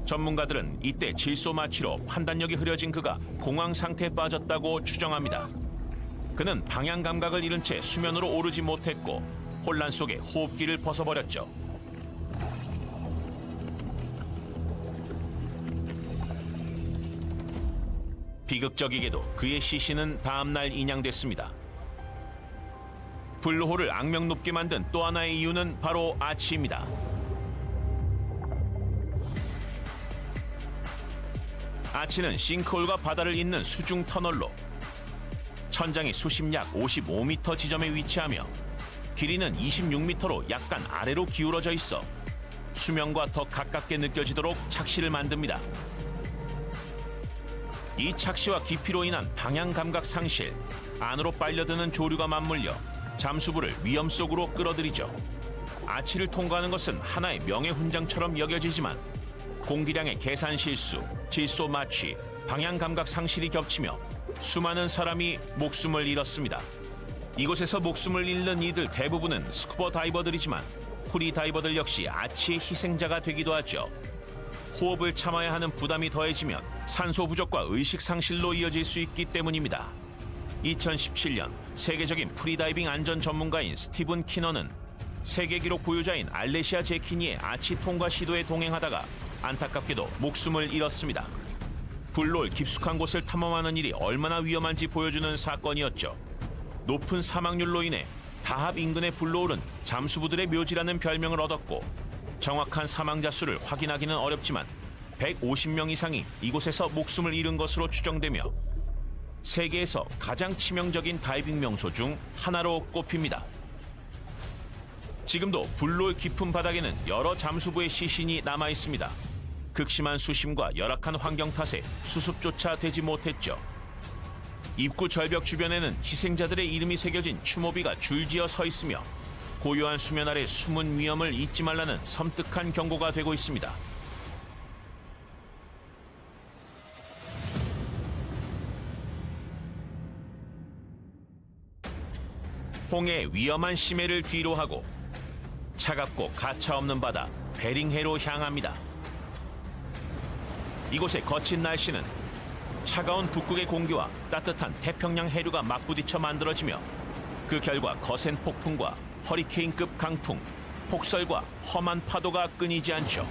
전문가들은 이때 질소 마취로 판단력이 흐려진 그가 공황 상태에 빠졌다고 추정합니다. 그는 방향 감각을 잃은 채 수면으로 오르지 못했고 혼란 속에 호흡기를 벗어버렸죠. 비극적이게도 그의 시신은 다음날 인양됐습니다. 블루홀을 악명 높게 만든 또 하나의 이유는 바로 아치입니다. 아치는 싱크홀과 바다를 잇는 수중 터널로 천장이 수심 약 55m 지점에 위치하며 길이는 26m로 약간 아래로 기울어져 있어 수면과 더 가깝게 느껴지도록 착시를 만듭니다. 이 착시와 깊이로 인한 방향 감각 상실, 안으로 빨려드는 조류가 맞물려 잠수부를 위험 속으로 끌어들이죠. 아치를 통과하는 것은 하나의 명예훈장처럼 여겨지지만 공기량의 계산 실수, 질소 마취, 방향 감각 상실이 겹치며 수많은 사람이 목숨을 잃었습니다. 이곳에서 목숨을 잃는 이들 대부분은 스쿠버 다이버들이지만 프리 다이버들 역시 아치의 희생자가 되기도 하죠. 호흡을 참아야 하는 부담이 더해지면 산소 부족과 의식 상실로 이어질 수 있기 때문입니다. 2017년 세계적인 프리다이빙 안전 전문가인 스티븐 키너는 세계 기록 보유자인 알레시아 제키니의 아치 통과 시도에 동행하다가 안타깝게도 목숨을 잃었습니다. 불놀 깊숙한 곳을 탐험하는 일이 얼마나 위험한지 보여주는 사건이었죠. 높은 사망률로 인해 다합 인근의 불노을은 잠수부들의 묘지라는 별명을 얻었고 정확한 사망자 수를 확인하기는 어렵지만 150명 이상이 이곳에서 목숨을 잃은 것으로 추정되며 세계에서 가장 치명적인 다이빙 명소 중 하나로 꼽힙니다. 지금도 불노을 깊은 바닥에는 여러 잠수부의 시신이 남아 있습니다. 극심한 수심과 열악한 환경 탓에 수습조차 되지 못했죠. 입구 절벽 주변에는 희생자들의 이름이 새겨진 추모비가 줄지어 서 있으며 고요한 수면 아래 숨은 위험을 잊지 말라는 섬뜩한 경고가 되고 있습니다. 홍해의 위험한 심해를 뒤로하고 차갑고 가차없는 바다 베링해로 향합니다. 이곳의 거친 날씨는 차가운 북극의 공기와 따뜻한 태평양 해류가 맞부딪혀 만들어지며 그 결과 거센 폭풍과 허리케인급 강풍, 폭설과 험한 파도가 끊이지 않죠.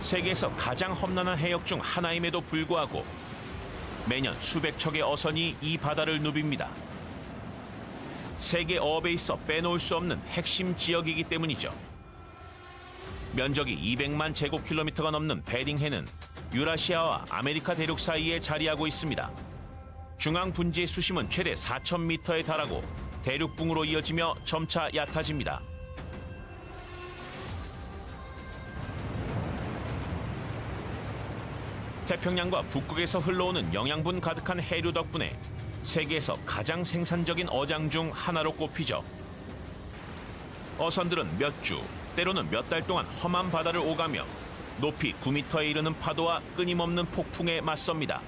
세계에서 가장 험난한 해역 중 하나임에도 불구하고 매년 수백 척의 어선이 이 바다를 누빕니다. 세계 어업에 있어 빼놓을 수 없는 핵심 지역이기 때문이죠. 면적이 200만 제곱킬로미터가 넘는 베링해는 유라시아와 아메리카 대륙 사이에 자리하고 있습니다. 중앙 분지의 수심은 최대 4,000m에 달하고 대륙붕으로 이어지며 점차 얕아집니다. 태평양과 북극에서 흘러오는 영양분 가득한 해류 덕분에 세계에서 가장 생산적인 어장 중 하나로 꼽히죠. 어선들은 몇 주, 때로는 몇 달 동안 험한 바다를 오가며 높이 9m에 이르는 파도와 끊임없는 폭풍에 맞섭니다.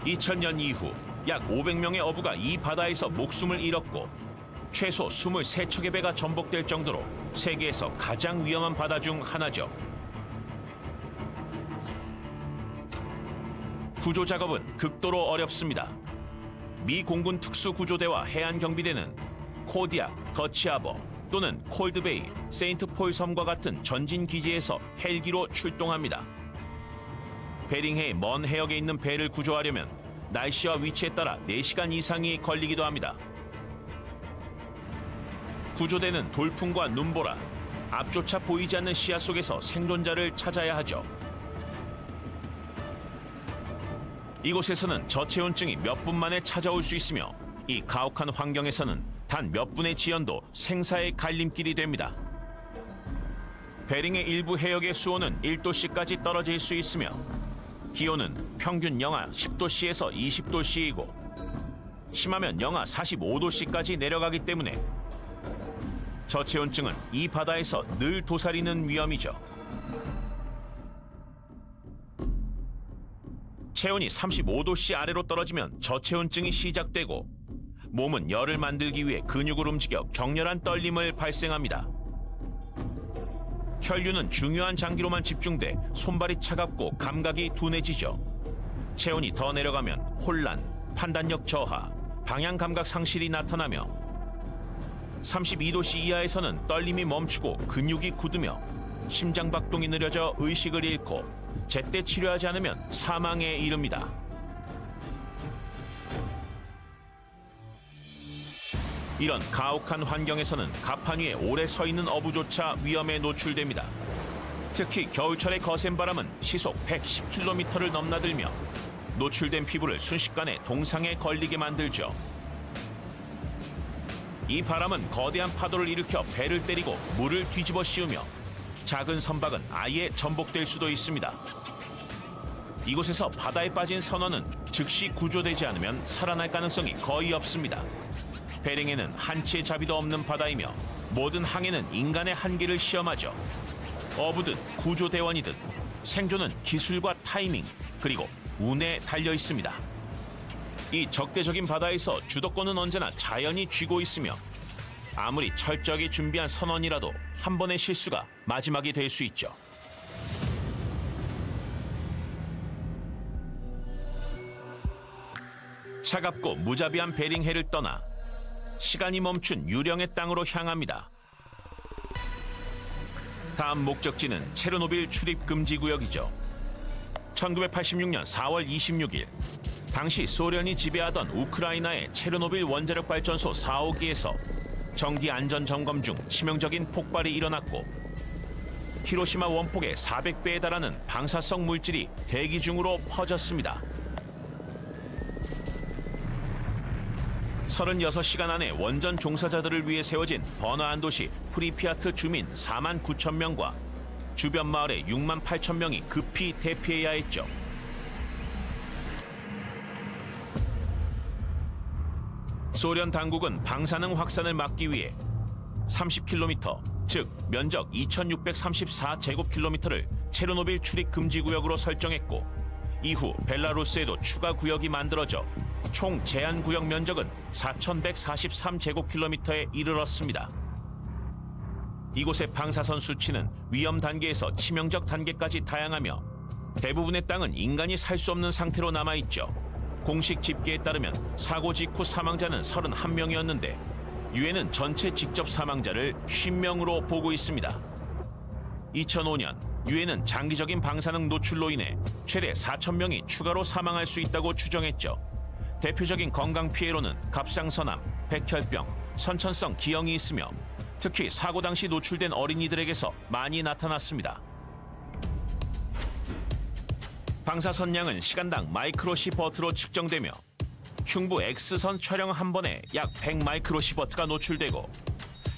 (2000년) 이후 약 500명의 어부가 이 바다에서 목숨을 잃었고 최소 23척의 배가 전복될 정도로 세계에서 가장 위험한 바다 중 하나죠. 구조 작업은 극도로 어렵습니다. 미 공군 특수구조대와 해안경비대는 코디악, 더치하버 또는 콜드베이, 세인트폴 섬과 같은 전진 기지에서 헬기로 출동합니다. 베링해의 먼 해역에 있는 배를 구조하려면 날씨와 위치에 따라 4시간 이상이 걸리기도 합니다. 구조대는 돌풍과 눈보라, 앞조차 보이지 않는 시야 속에서 생존자를 찾아야 하죠. 이곳에서는 저체온증이 몇 분 만에 찾아올 수 있으며 이 가혹한 환경에서는 단 몇 분의 지연도 생사의 갈림길이 됩니다. 베링의 일부 해역의 수온은 1도씨까지 떨어질 수 있으며 기온은 평균 영하 10도씨에서 20도씨이고 심하면 영하 45도씨까지 내려가기 때문에 저체온증은 이 바다에서 늘 도사리는 위험이죠. 체온이 35도씨 아래로 떨어지면 저체온증이 시작되고 몸은 열을 만들기 위해 근육을 움직여 격렬한 떨림을 발생합니다. 혈류는 중요한 장기로만 집중돼 손발이 차갑고 감각이 둔해지죠. 체온이 더 내려가면 혼란, 판단력 저하, 방향 감각 상실이 나타나며 32도씨 이하에서는 떨림이 멈추고 근육이 굳으며 심장박동이 느려져 의식을 잃고 제때 치료하지 않으면 사망에 이릅니다. 이런 가혹한 환경에서는 갑판 위에 오래 서 있는 어부조차 위험에 노출됩니다. 특히 겨울철의 거센 바람은 시속 110km를 넘나들며 노출된 피부를 순식간에 동상에 걸리게 만들죠. 이 바람은 거대한 파도를 일으켜 배를 때리고 물을 뒤집어 씌우며 작은 선박은 아예 전복될 수도 있습니다. 이곳에서 바다에 빠진 선원은 즉시 구조되지 않으면 살아날 가능성이 거의 없습니다. 베링해는 한치의 자비도 없는 바다이며 모든 항해는 인간의 한계를 시험하죠. 어부든 구조대원이든 생존은 기술과 타이밍 그리고 운에 달려 있습니다. 이 적대적인 바다에서 주도권은 언제나 자연이 쥐고 있으며 아무리 철저하게 준비한 선원이라도 한 번의 실수가 마지막이 될 수 있죠. 차갑고 무자비한 베링해를 떠나 시간이 멈춘 유령의 땅으로 향합니다. 다음 목적지는 체르노빌 출입 금지 구역이죠. 1986년 4월 26일 당시 소련이 지배하던 우크라이나의 체르노빌 원자력 발전소 4호기에서 정기 안전 점검 중 치명적인 폭발이 일어났고 히로시마 원폭의 400배에 달하는 방사성 물질이 대기 중으로 퍼졌습니다. 36시간 안에 원전 종사자들을 위해 세워진 번화한 도시 프리피아트 주민 4만 9천 명과 주변 마을의 6만 8천 명이 급히 대피해야 했죠. 소련 당국은 방사능 확산을 막기 위해 30km, 즉 면적 2634제곱킬로미터를 체르노빌 출입 금지 구역으로 설정했고 이후 벨라루스에도 추가 구역이 만들어져 총 제한 구역 면적은 4143제곱킬로미터에 이르렀습니다. 이곳의 방사선 수치는 위험 단계에서 치명적 단계까지 다양하며 대부분의 땅은 인간이 살 수 없는 상태로 남아있죠. 공식 집계에 따르면 사고 직후 사망자는 31명이었는데 유엔은 전체 직접 사망자를 50명으로 보고 있습니다. 2005년 유엔은 장기적인 방사능 노출로 인해 최대 4,000명이 추가로 사망할 수 있다고 추정했죠. 대표적인 건강 피해로는 갑상선암, 백혈병, 선천성 기형이 있으며 특히 사고 당시 노출된 어린이들에게서 많이 나타났습니다. 방사선 양은 시간당 마이크로시버트로 측정되며 흉부 X선 촬영 한 번에 약 100 마이크로시버트가 노출되고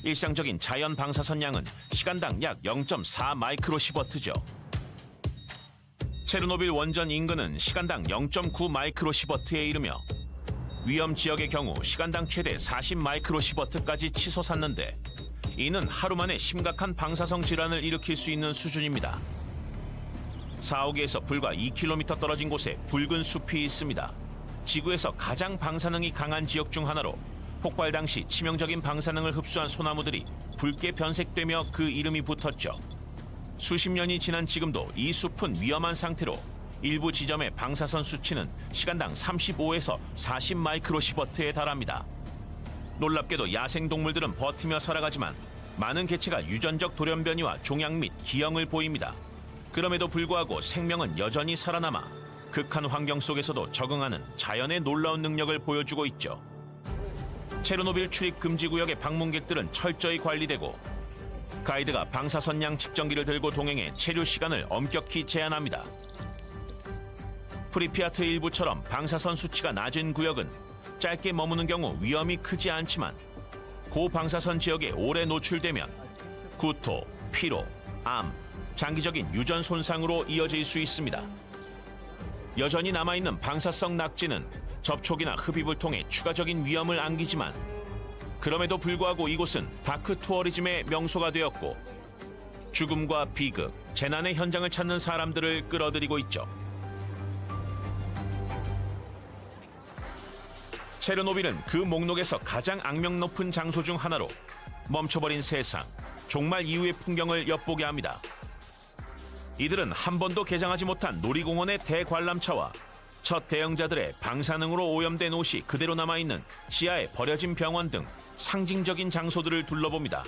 일상적인 자연 방사선 양은 시간당 약 0.4 마이크로시버트죠. 체르노빌 원전 인근은 시간당 0.9 마이크로시버트에 이르며 위험 지역의 경우 시간당 최대 40 마이크로시버트까지 치솟았는데 이는 하루 만에 심각한 방사성 질환을 일으킬 수 있는 수준입니다. 4호기에서 불과 2km 떨어진 곳에 붉은 숲이 있습니다. 지구에서 가장 방사능이 강한 지역 중 하나로 폭발 당시 치명적인 방사능을 흡수한 소나무들이 붉게 변색되며 그 이름이 붙었죠. 수십 년이 지난 지금도 이 숲은 위험한 상태로 일부 지점의 방사선 수치는 시간당 35에서 40 마이크로시버트에 달합니다. 놀랍게도 야생동물들은 버티며 살아가지만 많은 개체가 유전적 돌연변이와 종양 및 기형을 보입니다. 그럼에도 불구하고 생명은 여전히 살아남아 극한 환경 속에서도 적응하는 자연의 놀라운 능력을 보여주고 있죠. 체르노빌 출입 금지 구역의 방문객들은 철저히 관리되고 가이드가 방사선량 측정기를 들고 동행해 체류 시간을 엄격히 제한합니다. 프리피아트 일부처럼 방사선 수치가 낮은 구역은 짧게 머무는 경우 위험이 크지 않지만 고방사선 지역에 오래 노출되면 구토, 피로, 암, 장기적인 유전 손상으로 이어질 수 있습니다. 여전히 남아있는 방사성 낙지는 접촉이나 흡입을 통해 추가적인 위험을 안기지만 그럼에도 불구하고 이곳은 다크 투어리즘의 명소가 되었고 죽음과 비극, 재난의 현장을 찾는 사람들을 끌어들이고 있죠. 체르노빌은 그 목록에서 가장 악명 높은 장소 중 하나로 멈춰버린 세상, 종말 이후의 풍경을 엿보게 합니다. 이들은 한 번도 개장하지 못한 놀이공원의 대관람차와 첫 대형자들의 방사능으로 오염된 옷이 그대로 남아있는 지하의 버려진 병원 등 상징적인 장소들을 둘러봅니다.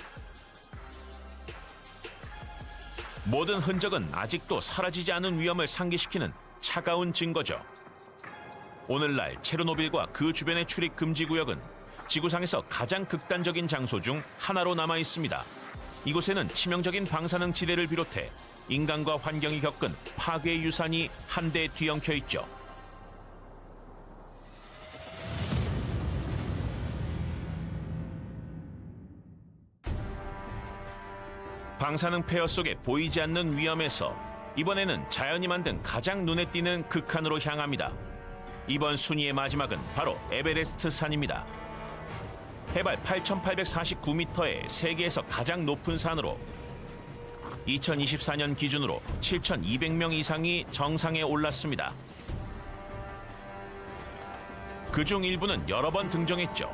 모든 흔적은 아직도 사라지지 않은 위험을 상기시키는 차가운 증거죠. 오늘날 체르노빌과 그 주변의 출입 금지 구역은 지구상에서 가장 극단적인 장소 중 하나로 남아 있습니다. 이곳에는 치명적인 방사능 지대를 비롯해 인간과 환경이 겪은 파괴 유산이 한데 뒤엉켜 있죠. 방사능 폐허 속에 보이지 않는 위험에서 이번에는 자연이 만든 가장 눈에 띄는 극한으로 향합니다. 이번 순위의 마지막은 바로 에베레스트 산입니다. 해발 8,849m의 세계에서 가장 높은 산으로 2024년 기준으로 7,200명 이상이 정상에 올랐습니다. 그중 일부는 여러 번 등정했죠.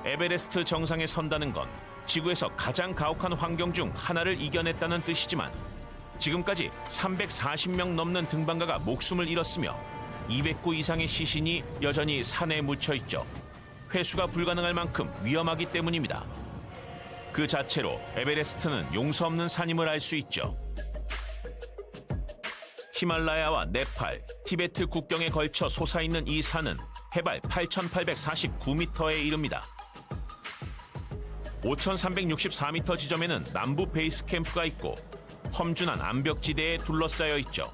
에베레스트 정상에 선다는 건 지구에서 가장 가혹한 환경 중 하나를 이겨냈다는 뜻이지만 지금까지 340명 넘는 등반가가 목숨을 잃었으며 200구 이상의 시신이 여전히 산에 묻혀 있죠. 회수가 불가능할 만큼 위험하기 때문입니다. 그 자체로 에베레스트는 용서 없는 산임을 알 수 있죠. 히말라야와 네팔, 티베트 국경에 걸쳐 솟아있는 이 산은 해발 8,849m에 이릅니다. 5,364m 지점에는 남부 베이스 캠프가 있고 험준한 암벽지대에 둘러싸여 있죠.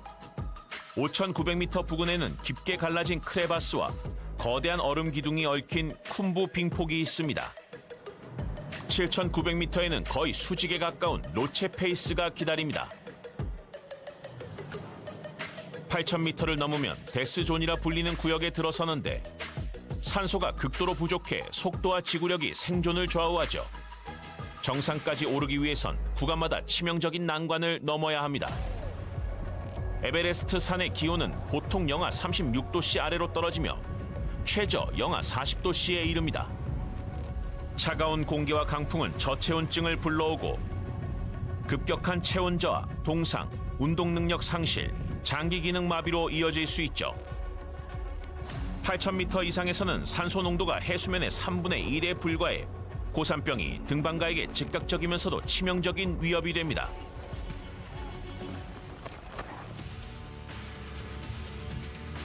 5,900m 부근에는 깊게 갈라진 크레바스와 거대한 얼음 기둥이 얽힌 쿰부 빙폭이 있습니다. 7,900m에는 거의 수직에 가까운 로체 페이스가 기다립니다. 8,000m를 넘으면 데스존이라 불리는 구역에 들어서는데 산소가 극도로 부족해 속도와 지구력이 생존을 좌우하죠. 정상까지 오르기 위해선 구간마다 치명적인 난관을 넘어야 합니다. 에베레스트 산의 기온은 보통 영하 36도씨 아래로 떨어지며 최저 영하 40도씨에 이릅니다. 차가운 공기와 강풍은 저체온증을 불러오고 급격한 체온 저하, 동상, 운동 능력 상실, 장기 기능 마비로 이어질 수 있죠. 8,000m 이상에서는 산소 농도가 해수면의 3분의 1에 불과해 고산병이 등반가에게 즉각적이면서도 치명적인 위협이 됩니다.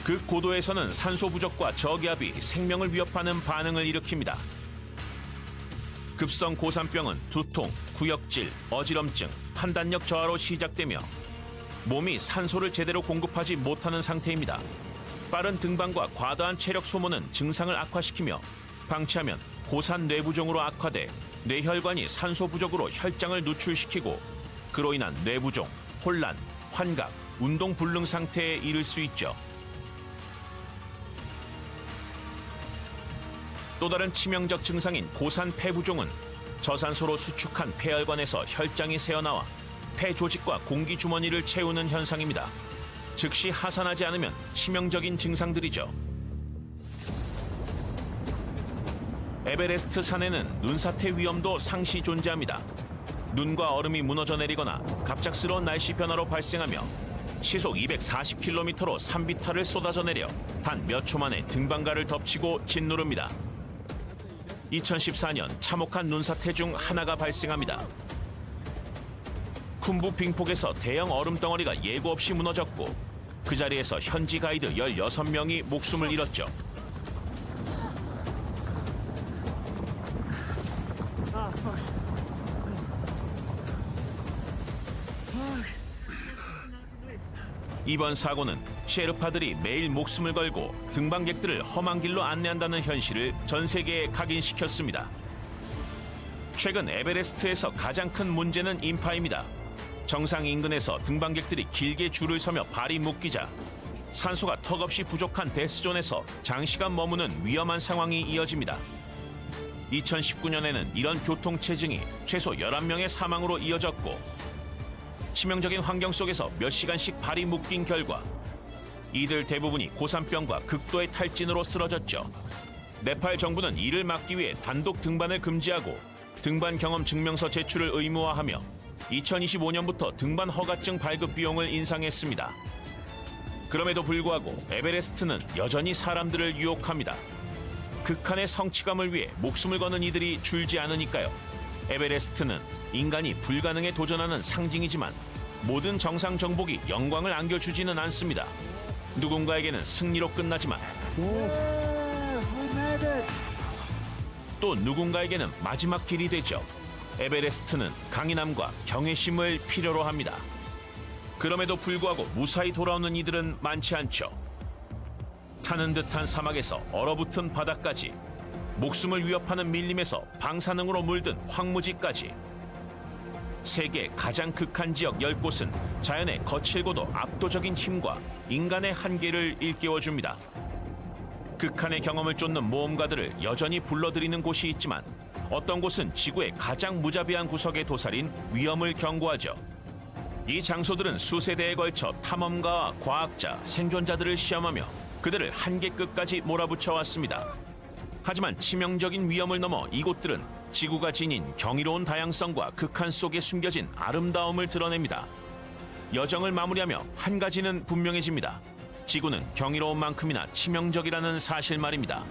그 고도에서는 산소 부족과 저기압이 생명을 위협하는 반응을 일으킵니다. 급성 고산병은 두통, 구역질, 어지럼증, 판단력 저하로 시작되며 몸이 산소를 제대로 공급하지 못하는 상태입니다. 빠른 등반과 과도한 체력 소모는 증상을 악화시키며 방치하면 고산 뇌부종으로 악화돼 뇌혈관이 산소 부족으로 혈장을 누출시키고 그로 인한 뇌부종, 혼란, 환각, 운동 불능 상태에 이를 수 있죠. 또 다른 치명적 증상인 고산 폐부종은 저산소로 수축한 폐혈관에서 혈장이 새어나와 폐 조직과 공기 주머니를 채우는 현상입니다. 즉시 하산하지 않으면 치명적인 증상들이죠. 에베레스트 산에는 눈사태 위험도 상시 존재합니다. 눈과 얼음이 무너져 내리거나 갑작스러운 날씨 변화로 발생하며 시속 240km로 산비탈을 쏟아져 내려 단 몇 초 만에 등반가를 덮치고 짓누릅니다. 2014년 참혹한 눈사태 중 하나가 발생합니다. 쿰부 빙폭에서 대형 얼음 덩어리가 예고 없이 무너졌고 그 자리에서 현지 가이드 16명이 목숨을 잃었죠. 이번 사고는 셰르파들이 매일 목숨을 걸고 등반객들을 험한 길로 안내한다는 현실을 전 세계에 각인시켰습니다. 최근 에베레스트에서 가장 큰 문제는 인파입니다. 정상 인근에서 등반객들이 길게 줄을 서며 발이 묶이자 산소가 턱없이 부족한 데스존에서 장시간 머무는 위험한 상황이 이어집니다. 2019년에는 이런 교통체증이 최소 11명의 사망으로 이어졌고 치명적인 환경 속에서 몇 시간씩 발이 묶인 결과 이들 대부분이 고산병과 극도의 탈진으로 쓰러졌죠. 네팔 정부는 이를 막기 위해 단독 등반을 금지하고 등반 경험 증명서 제출을 의무화하며 2025년부터 등반 허가증 발급 비용을 인상했습니다. 그럼에도 불구하고 에베레스트는 여전히 사람들을 유혹합니다. 극한의 성취감을 위해 목숨을 거는 이들이 줄지 않으니까요. 에베레스트는 인간이 불가능에 도전하는 상징이지만 모든 정상 정복이 영광을 안겨주지는 않습니다. 누군가에게는 승리로 끝나지만 또 누군가에게는 마지막 길이 되죠. 에베레스트는 강인함과 경외심을 필요로 합니다. 그럼에도 불구하고 무사히 돌아오는 이들은 많지 않죠. 타는 듯한 사막에서 얼어붙은 바다까지 목숨을 위협하는 밀림에서 방사능으로 물든 황무지까지 세계 가장 극한 지역 10곳은 자연의 거칠고도 압도적인 힘과 인간의 한계를 일깨워줍니다. 극한의 경험을 쫓는 모험가들을 여전히 불러들이는 곳이 있지만 어떤 곳은 지구의 가장 무자비한 구석에 도사린 위험을 경고하죠. 이 장소들은 수세대에 걸쳐 탐험가와 과학자, 생존자들을 시험하며 그들을 한계 끝까지 몰아붙여 왔습니다. 하지만 치명적인 위험을 넘어 이곳들은 지구가 지닌 경이로운 다양성과 극한 속에 숨겨진 아름다움을 드러냅니다. 여정을 마무리하며 한 가지는 분명해집니다. 지구는 경이로운 만큼이나 치명적이라는 사실 말입니다.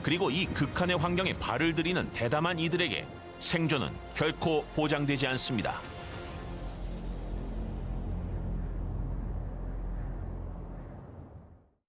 그리고 이 극한의 환경에 발을 들이는 대담한 이들에게 생존은 결코 보장되지 않습니다.